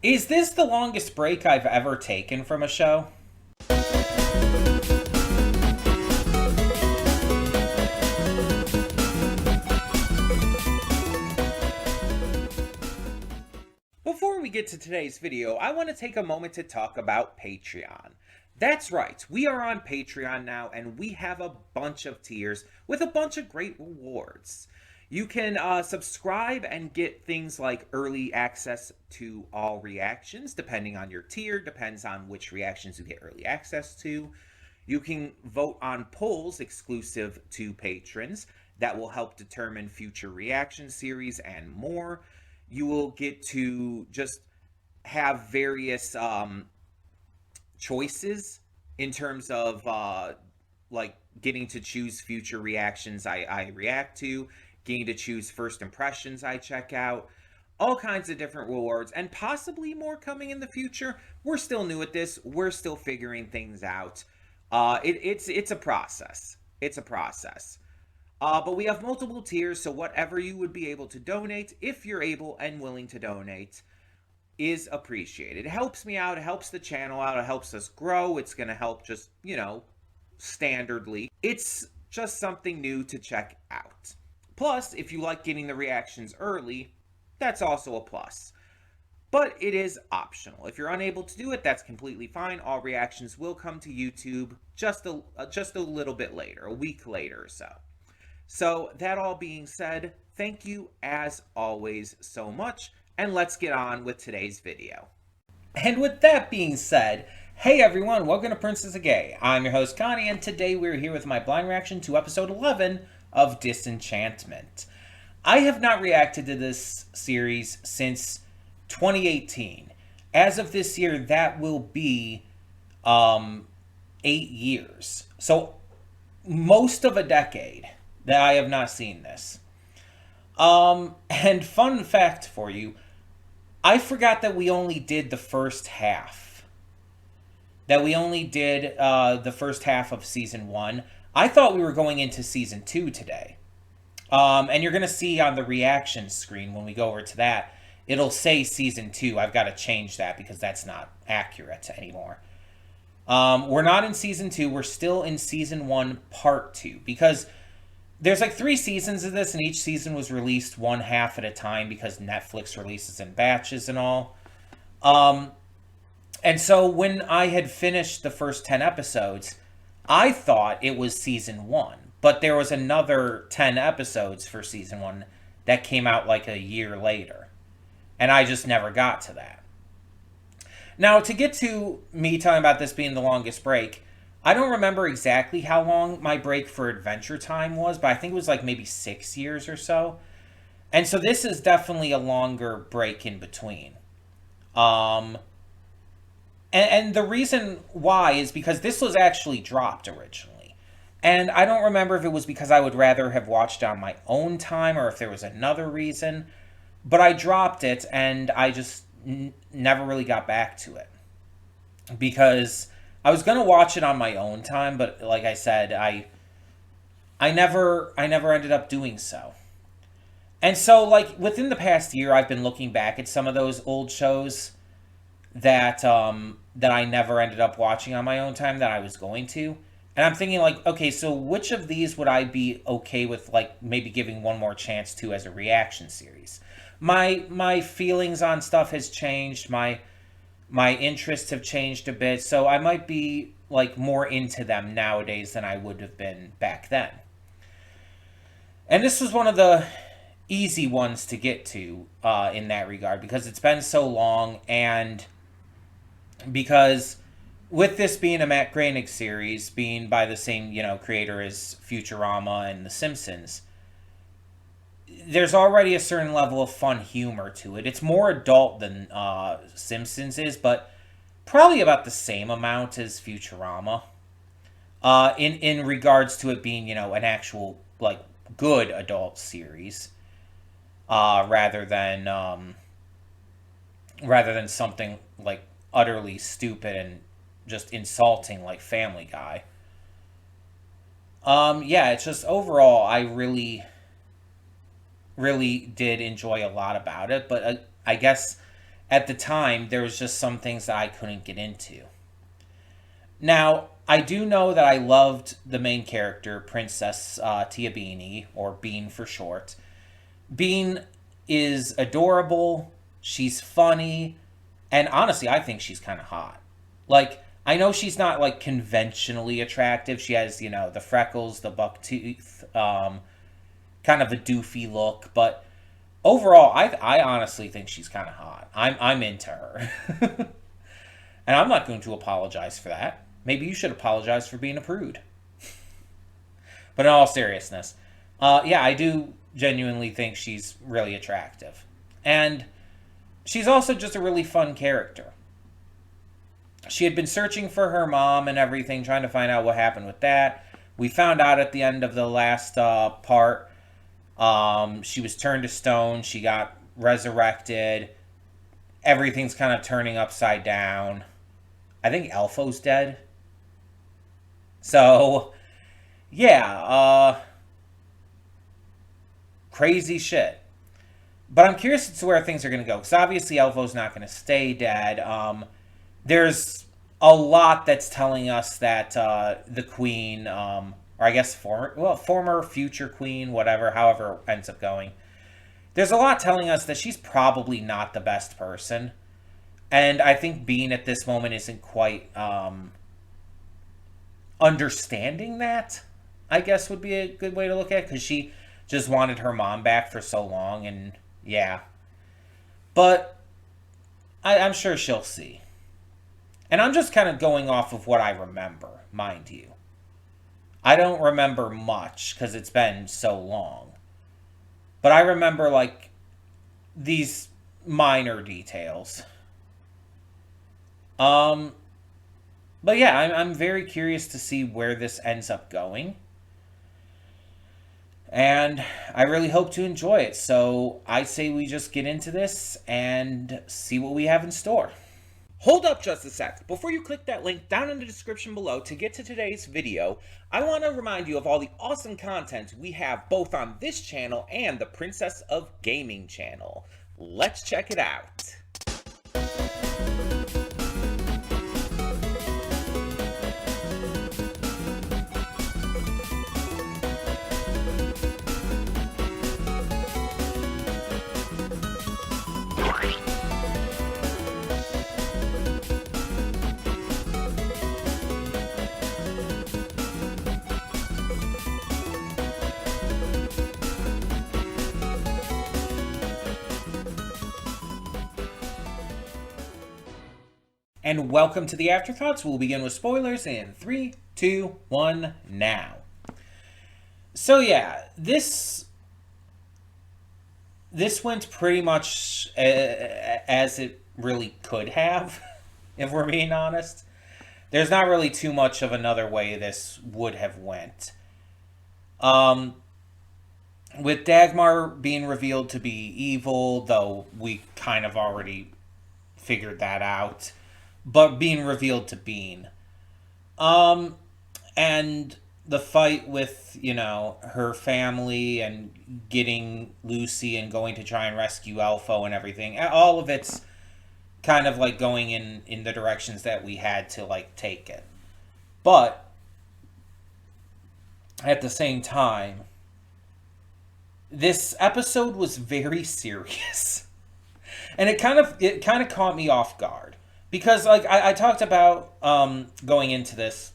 Is this the longest break I've ever taken from a show? Before we get to today's video, I want to take a moment to talk about Patreon. That's right, we are on Patreon now, and we have a bunch of tiers with a bunch of great rewards. You can subscribe and get things like early access to all reactions, depending on your tier, depends on which reactions you get early access to. You can vote on polls exclusive to patrons that will help determine future reaction series and more. You will get to just have various choices in terms of like getting to choose future reactions I react to, getting to choose first impressions I check out, all kinds of different rewards, and possibly more coming in the future. We're still new at this. We're still figuring things out. It's a process. It's a process. But we have multiple tiers, so whatever you would be able to donate, if you're able and willing to donate, is appreciated. It helps me out, it helps the channel out, it helps us grow. It's going to help just, standardly. It's just something new to check out. Plus, if you like getting the reactions early, that's also a plus. But it is optional. If you're unable to do it, that's completely fine. All reactions will come to YouTube just a little bit later, a week later or so. So, that all being said, thank you as always so much, and let's get on with today's video. And with that being said, hey everyone, welcome to Princess of Gay. I'm your host Connie, and today we're here with my blind reaction to episode 11 of Disenchantment. I have not reacted to this series since 2018. As of this year, that will be 8 years. So, most of a decade that I have not seen this. And fun fact for you, I forgot that we only did the first half. That we only did the first half of season 1. I thought we were going into season 2 today. And you're going to see on the reaction screen when we go over to that, it'll say season 2. I've got to change that because that's not accurate anymore. We're not in season 2. We're still in season 1 part 2 because there's like 3 seasons of this, and each season was released one half at a time because Netflix releases in batches and all. And so when I had finished the first 10 episodes, I thought it was season 1. But there was another 10 episodes for season 1 that came out like a year later. And I just never got to that. Now, to get to me talking about this being the longest break, I don't remember exactly how long my break for Adventure Time was, but I think it was like maybe 6 years or so. And so this is definitely a longer break in between. And the reason why is because this was actually dropped originally. And I don't remember if it was because I would rather have watched on my own time or if there was another reason. But I dropped it and I just never really got back to it. Because I was gonna watch it on my own time, but like I said, I never ended up doing so. And so, like within the past year, I've been looking back at some of those old shows that that I never ended up watching on my own time that I was going to, and I'm thinking like, okay, so which of these would I be okay with, like maybe giving one more chance to as a reaction series? My feelings on stuff has changed. My interests have changed a bit, so I might be like more into them nowadays than I would have been back then. And this was one of the easy ones to get to in that regard because it's been so long, and because with this being a Matt Groening series, being by the same creator as Futurama and The Simpsons, there's already a certain level of fun humor to it. It's more adult than Simpsons is, but probably about the same amount as Futurama. In regards to it being, an actual like good adult series, rather than something like utterly stupid and just insulting like Family Guy. Yeah, it's just overall I really did enjoy a lot about it, but I guess at the time, there was just some things that I couldn't get into. Now, I do know that I loved the main character, Princess Tia Beanie, or Bean for short. Bean is adorable, she's funny, and honestly, I think she's kind of hot. Like, I know she's not like conventionally attractive. She has, the freckles, the buck teeth, kind of a doofy look, but overall, I honestly think she's kind of hot. I'm into her, and I'm not going to apologize for that. Maybe you should apologize for being a prude. But in all seriousness, yeah, I do genuinely think she's really attractive, and she's also just a really fun character. She had been searching for her mom and everything, trying to find out what happened with that. We found out at the end of the last part. She was turned to stone. She got resurrected. Everything's kind of turning upside down. I think Elfo's dead. So, yeah, crazy shit. But I'm curious as to where things are going to go. Because obviously Elfo's not going to stay dead. There's a lot that's telling us that the queen, or I guess former, future queen, whatever, however it ends up going. There's a lot telling us that she's probably not the best person. And I think Bean at this moment isn't quite understanding that, I guess would be a good way to look at it. Because she just wanted her mom back for so long. And yeah. But I'm sure she'll see. And I'm just kind of going off of what I remember, mind you. I don't remember much because it's been so long. But I remember, like, these minor details. But yeah, I'm very curious to see where this ends up going. And I really hope to enjoy it. So I say we just get into this and see what we have in store. Hold up just a sec. Before you click that link down in the description below to get to today's video, I want to remind you of all the awesome content we have both on this channel and the Princess of Gaming channel. Let's check it out. And welcome to the Afterthoughts. We'll begin with spoilers in 3, 2, 1, now. So yeah, this went pretty much as it really could have, if we're being honest. There's not really too much of another way this would have went. With Dagmar being revealed to be evil, though we kind of already figured that out, but being revealed to Bean. And the fight with, her family and getting Lucy and going to try and rescue Elfo and everything. All of it's kind of like going in the directions that we had to like take it. But at the same time, this episode was very serious. And it kind of caught me off guard. Because, like, I talked about going into this,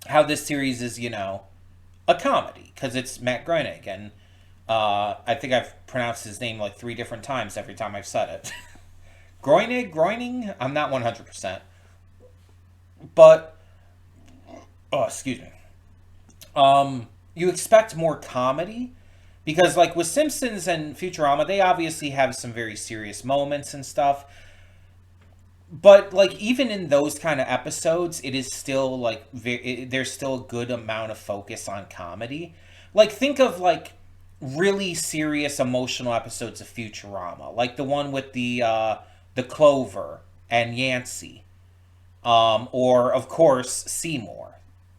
how this series is, a comedy. Because it's Matt Groening. And I think I've pronounced his name like 3 different times every time I've said it. Groening? I'm not 100%. But, excuse me. You expect more comedy. Because, like, with Simpsons and Futurama, they obviously have some very serious moments and stuff. But, like, even in those kind of episodes, it is still, like, there's still a good amount of focus on comedy. Like, think of, like, really serious emotional episodes of Futurama. Like the one with the Clover and Yancey. Or, of course, Seymour.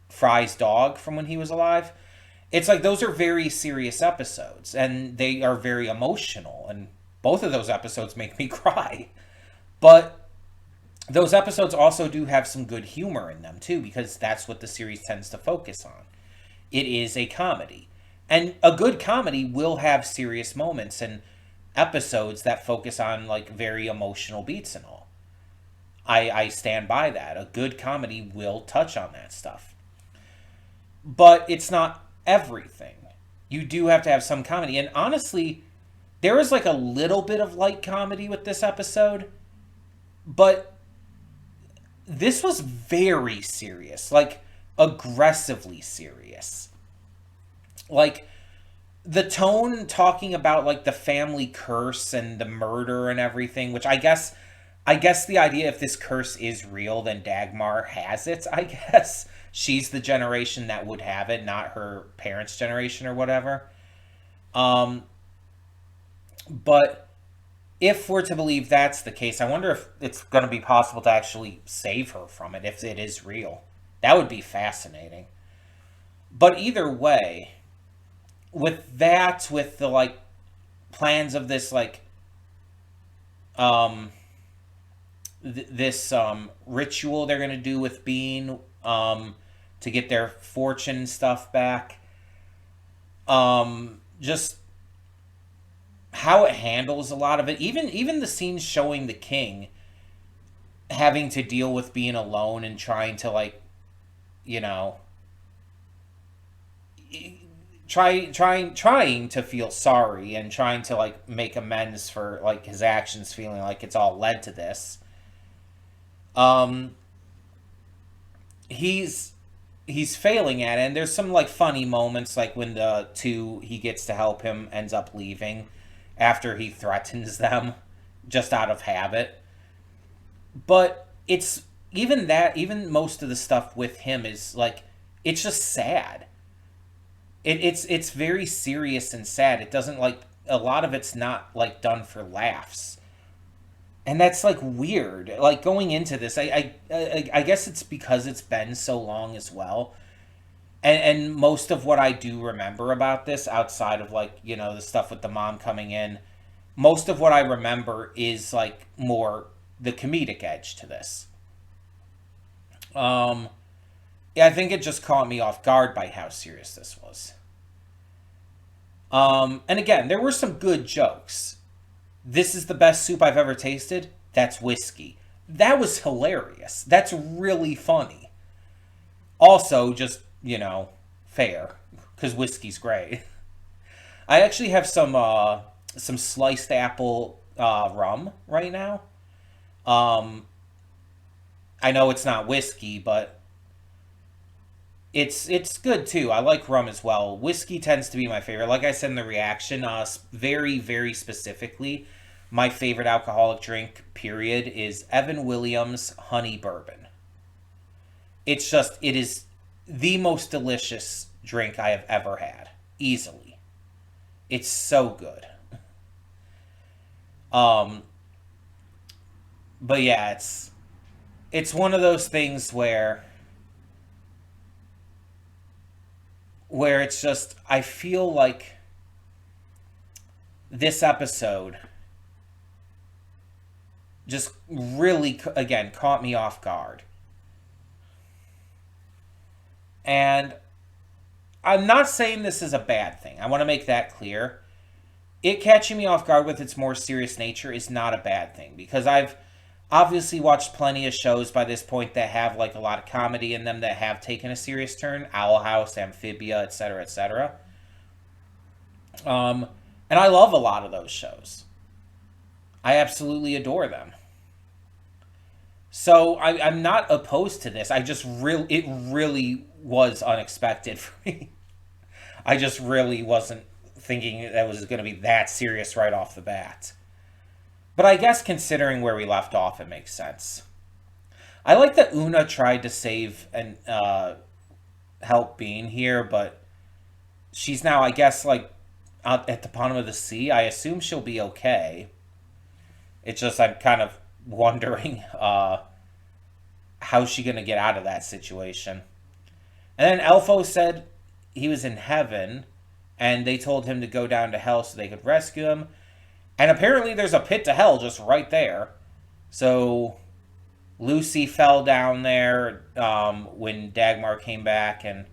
Fry's dog from when he was alive. It's like those are very serious episodes. And they are very emotional. And both of those episodes make me cry. But those episodes also do have some good humor in them too, because that's what the series tends to focus on. It is a comedy. And a good comedy will have serious moments and episodes that focus on like very emotional beats and all. I stand by that. A good comedy will touch on that stuff. But it's not everything. You do have to have some comedy. And honestly, there was like a little bit of light comedy with this episode, but this was very serious, like aggressively serious. Like the tone talking about like the family curse and the murder and everything, which I guess the idea if this curse is real, then Dagmar has it, I guess. She's the generation that would have it, not her parents' generation or whatever. Um, but if we're to believe that's the case, I wonder if it's going to be possible to actually save her from it if it is real. That would be fascinating. But either way, with that, with the like plans of this like um this ritual they're gonna do with Bean to get their fortune and stuff back, just how it handles a lot of it, even the scenes showing the king having to deal with being alone and trying to like, you know, trying to feel sorry and trying to like make amends for like his actions, feeling like it's all led to this. um he's he's failing at it, and there's some like funny moments like when the two he gets to help him ends up leaving after he threatens them just out of habit. But it's even that, even most of the stuff with him is like, it's just sad. It's very serious and sad. It doesn't like, a lot of it's not like done for laughs, and that's like weird. Like going into this, I guess it's because it's been so long as well, and most of what I do remember about this, outside of like, you know, the stuff with the mom coming in, most of what I remember is like more the comedic edge to this. Um, yeah, I think it just caught me off guard by how serious this was. And again, there were some good jokes. This is the best soup I've ever tasted. That's whiskey. That was hilarious. That's really funny. Also, just, you know, fair, because whiskey's great. I actually have some sliced apple rum right now. Um, I know it's not whiskey, but it's good too. I like rum as well. Whiskey tends to be my favorite. Like I said in the reaction, very very specifically, my favorite alcoholic drink period is Evan Williams honey bourbon. It's just, it is the most delicious drink I have ever had, easily. It's so good. Um, but yeah, it's one of those things where it's just, I feel like this episode just really, again, caught me off guard. And I'm not saying this is a bad thing. I want to make that clear. It catching me off guard with its more serious nature is not a bad thing, because I've obviously watched plenty of shows by this point that have like a lot of comedy in them that have taken a serious turn. Owl House, Amphibia, etc., etc. Um, and I love a lot of those shows. I absolutely adore them. So I'm not opposed to this. I just really, it really was unexpected for me. I just really wasn't thinking that was going to be that serious right off the bat. But I guess considering where we left off, it makes sense. I like that Una tried to save and help Bean here, but she's now, I guess, like out at the bottom of the sea. I assume she'll be okay. It's just I'm kind of wondering how's she gonna get out of that situation. And then Elfo said he was in heaven, and they told him to go down to hell so they could rescue him. And apparently there's a pit to hell just right there. So Lucy fell down there when Dagmar came back, and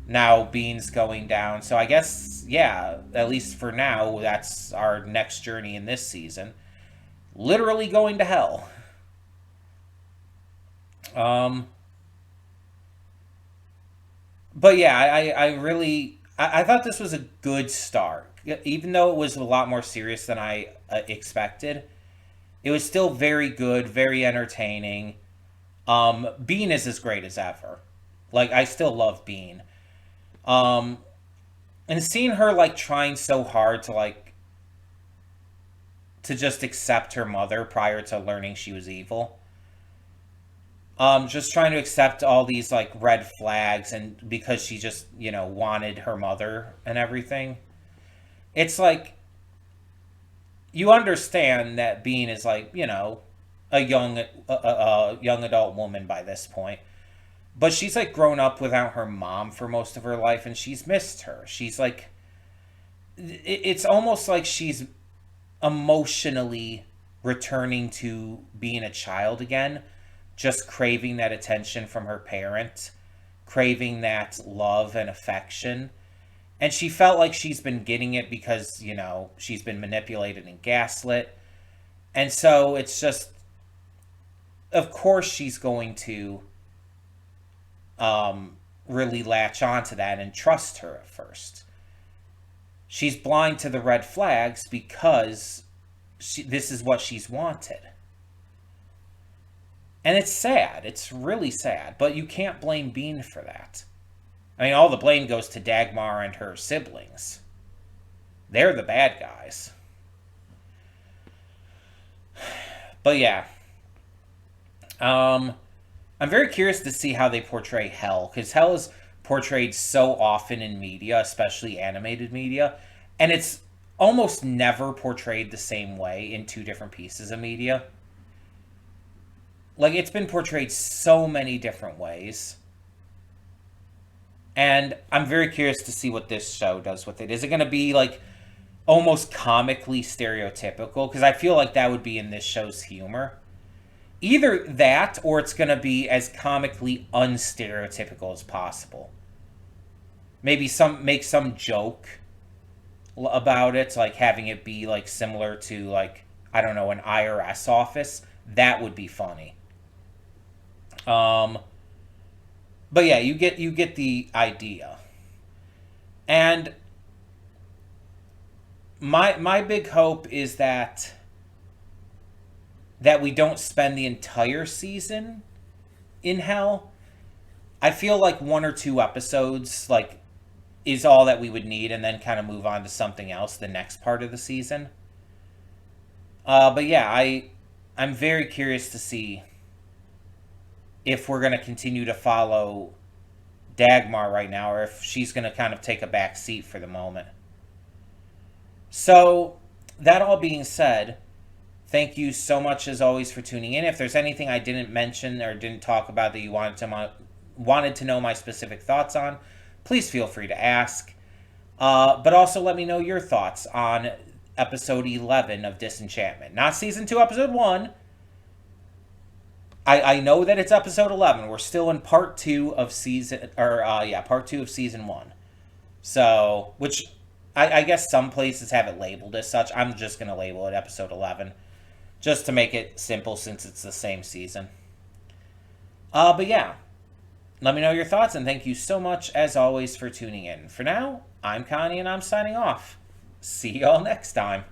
now Bean's going down. So I guess, yeah, at least for now, that's our next journey in this season. Literally going to hell. Um, but yeah, I really I thought this was a good start, even though it was a lot more serious than I expected. It was still very good, very entertaining. Bean is as great as ever. Like, I still love Bean. Um, and seeing her like trying so hard to just accept her mother prior to learning she was evil. Just trying to accept all these like red flags, and because she just wanted her mother and everything. It's like you understand that Bean is like a young adult woman by this point, but she's like grown up without her mom for most of her life, and she's missed her. She's like, it's almost like she's emotionally returning to being a child again, just craving that attention from her parent, craving that love and affection. And she felt like she's been getting it because, she's been manipulated and gaslit. And so it's just, of course, she's going to really latch onto that and trust her at first. She's blind to the red flags because this is what she's wanted. And it's sad. It's really sad. But you can't blame Bean for that. I mean, all the blame goes to Dagmar and her siblings. They're the bad guys. But yeah. I'm very curious to see how they portray hell, because hell is portrayed so often in media, especially animated media, and it's almost never portrayed the same way in two different pieces of media. Like, it's been portrayed so many different ways. And I'm very curious to see what this show does with it. Is it going to be like almost comically stereotypical? Because I feel like that would be in this show's humor. Either that, or it's going to be as comically unstereotypical as possible. Maybe make some joke about it, like having it be like similar to, like, I don't know, an IRS office. That would be funny. But yeah, you get the idea. And my big hope is that we don't spend the entire season in hell. I feel like 1 or 2 episodes like is all that we would need, and then kind of move on to something else the next part of the season. But yeah, I'm very curious to see if we're going to continue to follow Dagmar right now, or if she's going to kind of take a back seat for the moment. So, that all being said, thank you so much as always for tuning in. If there's anything I didn't mention or didn't talk about that you wanted to know my specific thoughts on, please feel free to ask. But also let me know your thoughts on episode 11 of Disenchantment. Not season 2, episode 1. I know that it's episode 11. We're still in part 2 of part 2 of season 1. So, which I guess some places have it labeled as such. I'm just going to label it episode 11, just to make it simple since it's the same season. But yeah, let me know your thoughts, and thank you so much as always for tuning in. For now, I'm Connie, and I'm signing off. See y'all next time.